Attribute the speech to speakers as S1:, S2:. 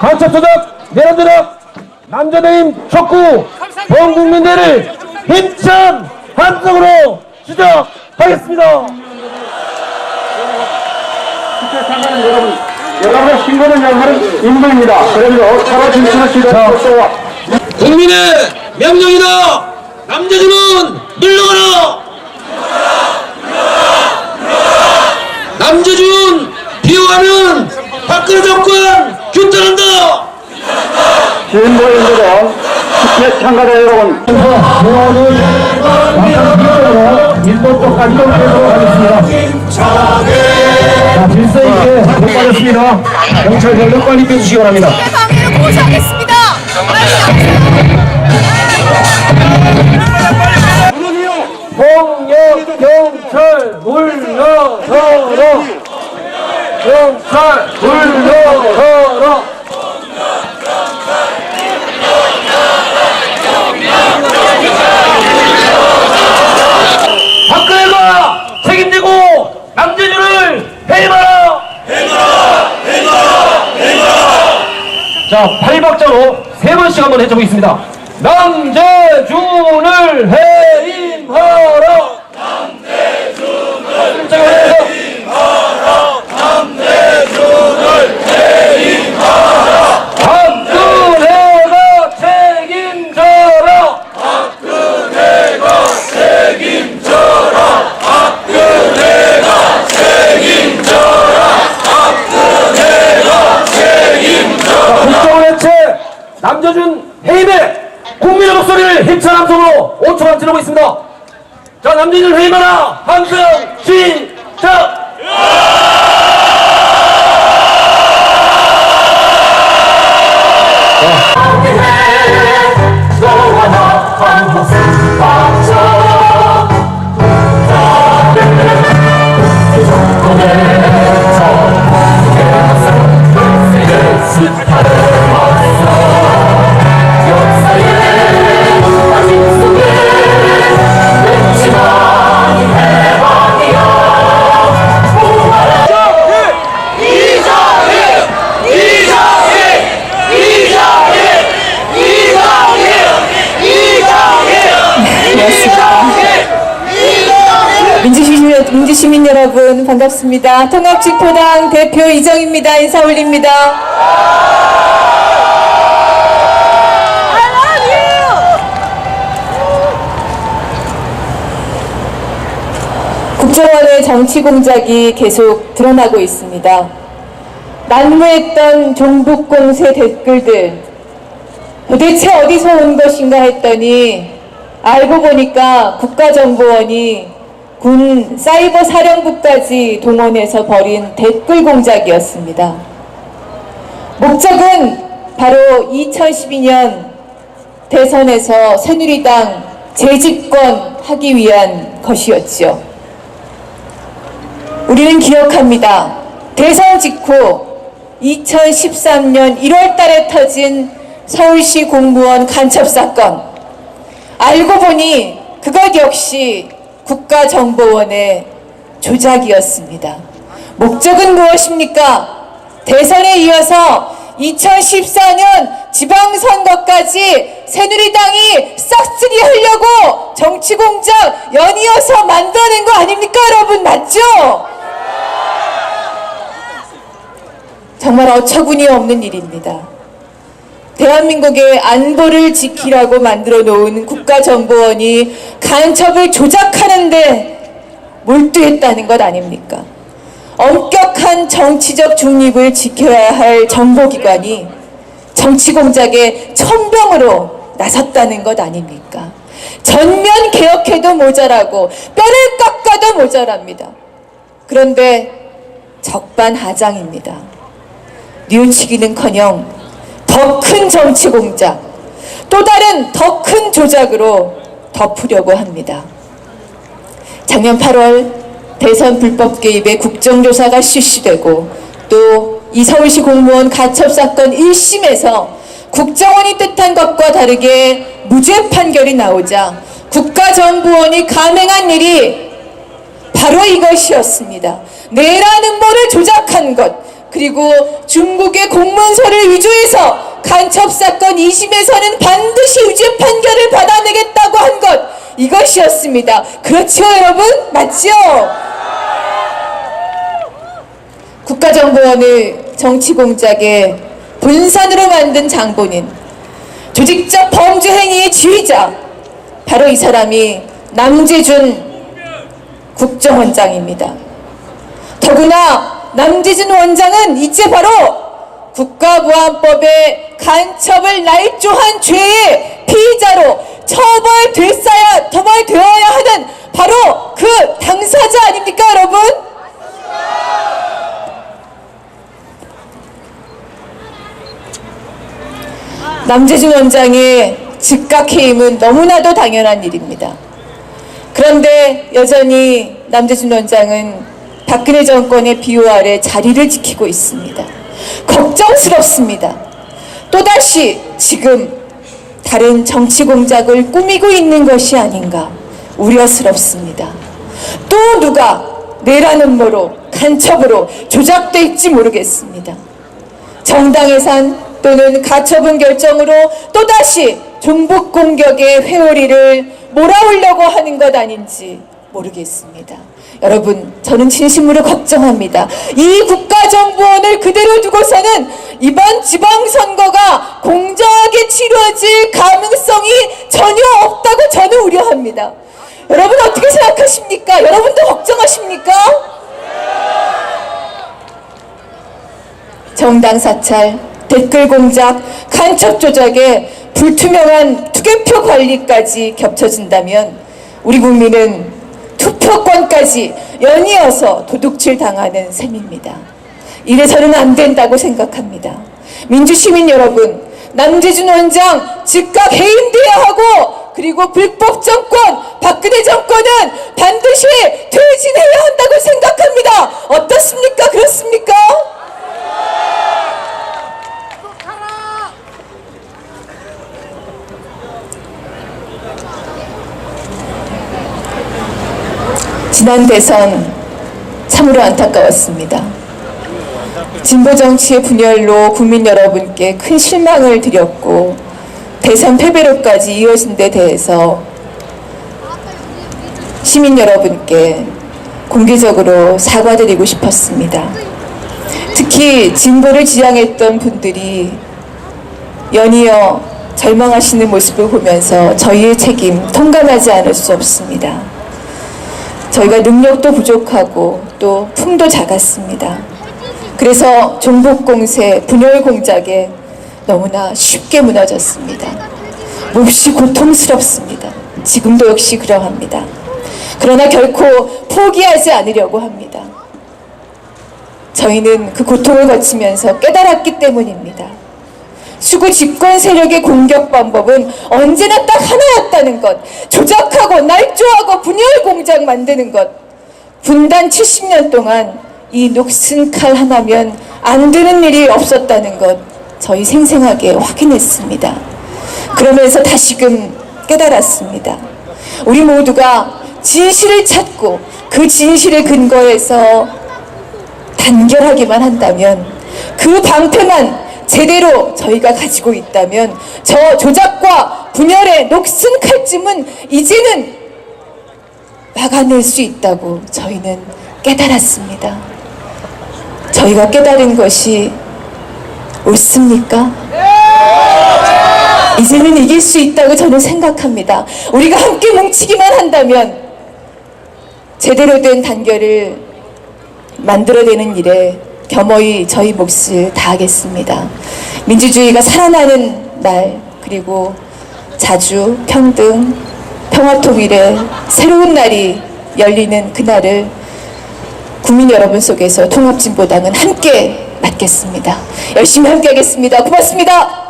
S1: 간첩조작, 내란조작, 남자대임 촉구, 범국민대를 힘찬 함성으로 시작하겠습니다.
S2: 여러분의 신고를 명하는 인물입니다. 그래서 서로 진술을 시작하고
S1: 국민의 명령이다. 남재준은 물러가라. 남재준 비호하면 박근혜 정권 규탄한다.
S2: 진보인들은 축제 참가자 여러분
S1: 대화를 일본 쪽까지 이동하도록 하겠습니다. 자, 질서 있게 못 빠졌습니다. 경찰 전력 빨리 빼주시기 바랍니다.
S3: 방해를 고소하겠습니다.
S1: 폭력 경찰 물러서라. 경찰 물러서라. 박근혜가 책임지고 남재준을 해임하라. 자, 8박자로 3번씩 한번 해줘보겠습니다. 남재준을 해임하라. 남재준을 해임하라. 남재준을 해임하라. 박근혜가 책임져라. 박근혜가 책임져라. 박근혜가 책임져라. 박근혜가 책임져라. 국정원 해체, 남재준 해임에 국민의 목소리를 힘찬 함성으로 5초간 지르고 있습니다. 자, 남재준 해임하라. 함성 시작.
S3: 민주시민 여러분 반갑습니다. 통합직포당 대표 이정입니다. 인사 올립니다. 국정원의 정치 공작이 계속 드러나고 있습니다. 난무했던 종북 공세 댓글들 도대체 어디서 온 것인가 했더니 알고 보니까 국가정보원이 군 사이버 사령부까지 동원해서 벌인 댓글 공작이었습니다. 목적은 바로 2012년 대선에서 새누리당 재집권하기 위한 것이었죠. 우리는 기억합니다. 대선 직후 2013년 1월 달에 터진 서울시 공무원 간첩 사건. 알고 보니 그것 역시 국가정보원의 조작이었습니다. 목적은 무엇입니까? 대선에 이어서 2014년 지방선거까지 새누리당이 싹쓸이 하려고 정치공작 연이어서 만들어낸 거 아닙니까, 여러분? 맞죠? 정말 어처구니 없는 일입니다. 대한민국의 안보를 지키라고 만들어 놓은 국가정보원이 간첩을 조작하는데 몰두했다는 것 아닙니까? 엄격한 정치적 중립을 지켜야 할 정보기관이 정치공작에 천병으로 나섰다는 것 아닙니까? 전면 개혁해도 모자라고 뼈를 깎아도 모자랍니다. 그런데 적반하장입니다. 뉘우치기는커녕 더 큰 정치 공작, 또 다른 더 큰 조작으로 덮으려고 합니다. 작년 8월 대선 불법 개입의 국정조사가 실시되고 또 이 서울시 공무원 가첩 사건 1심에서 국정원이 뜻한 것과 다르게 무죄 판결이 나오자 국가정보원이 감행한 일이 바로 이것이었습니다. 내란 음모를 조작한 것, 그리고 중국의 공문서를 위조해서 간첩사건 2심에서는 반드시 유죄 판결을 받아내겠다고 한 것, 이것이었습니다. 그렇죠, 여러분? 맞죠? 국가정보원을 정치공작의 분산으로 만든 장본인, 조직적 범죄 행위의 지휘자, 바로 이 사람이 남재준 국정원장입니다. 더구나 남재준 원장은 이제 바로 국가보안법에 간첩을 날조한 죄의 피의자로 처벌되어야 하는 바로 그 당사자 아닙니까, 여러분? 남재준 원장의 즉각 해임은 너무나도 당연한 일입니다. 그런데 여전히 남재준 원장은 박근혜 정권의 비호 아래 자리를 지키고 있습니다. 걱정스럽습니다. 또다시 지금 다른 정치 공작을 꾸미고 있는 것이 아닌가 우려스럽습니다. 또 누가 내란 음모로 간첩으로 조작될지 모르겠습니다. 정당 해산 또는 가처분 결정으로 또다시 종북 공격의 회오리를 몰아오려고 하는 것 아닌지 모르겠습니다. 여러분, 저는 진심으로 걱정합니다. 이 국가정보원을 그대로 두고서는 이번 지방선거가 공정하게 치러질 가능성이 전혀 없다고 저는 우려합니다. 여러분 어떻게 생각하십니까? 여러분도 걱정하십니까? 정당 사찰, 댓글 공작, 간첩 조작에 불투명한 투개표 관리까지 겹쳐진다면 우리 국민은 투표권까지 연이어서 도둑질 당하는 셈입니다. 이래서는 안 된다고 생각합니다. 민주시민 여러분, 남재준 원장 즉각 해임돼야 하고, 그리고 불법 정권, 박근혜 정권은 반드시 퇴진해야 한다고 생각합니다. 어떻습니까? 그렇습니까? 지난 대선 참으로 안타까웠습니다. 진보 정치의 분열로 국민 여러분께 큰 실망을 드렸고 대선 패배로까지 이어진 데 대해서 시민 여러분께 공개적으로 사과드리고 싶었습니다. 특히 진보를 지향했던 분들이 연이어 절망하시는 모습을 보면서 저희의 책임 통감하지 않을 수 없습니다. 저희가 능력도 부족하고 또 품도 작았습니다. 그래서 종북공세, 분열공작에 너무나 쉽게 무너졌습니다. 몹시 고통스럽습니다. 지금도 역시 그러합니다. 그러나 결코 포기하지 않으려고 합니다. 저희는 그 고통을 거치면서 깨달았기 때문입니다. 수구 집권 세력의 공격 방법은 언제나 딱 하나였다는 것. 조작하고 날조하고 분열 공작 만드는 것. 분단 70년 동안 이 녹슨 칼 하나면 안 되는 일이 없었다는 것 저희 생생하게 확인했습니다. 그러면서 다시금 깨달았습니다. 우리 모두가 진실을 찾고 그 진실의 근거에서 단결하기만 한다면, 그 방패만 제대로 저희가 가지고 있다면 저 조작과 분열의 녹슨 칼쯤은 이제는 막아낼 수 있다고 저희는 깨달았습니다. 저희가 깨달은 것이 옳습니까? 이제는 이길 수 있다고 저는 생각합니다. 우리가 함께 뭉치기만 한다면 제대로 된 단결을 만들어내는 일에 겸허히 저희 몫을 다하겠습니다. 민주주의가 살아나는 날, 그리고 자주, 평등, 평화통일의 새로운 날이 열리는 그날을 국민 여러분 속에서 통합진보당은 함께 맞겠습니다. 열심히 함께 하겠습니다. 고맙습니다.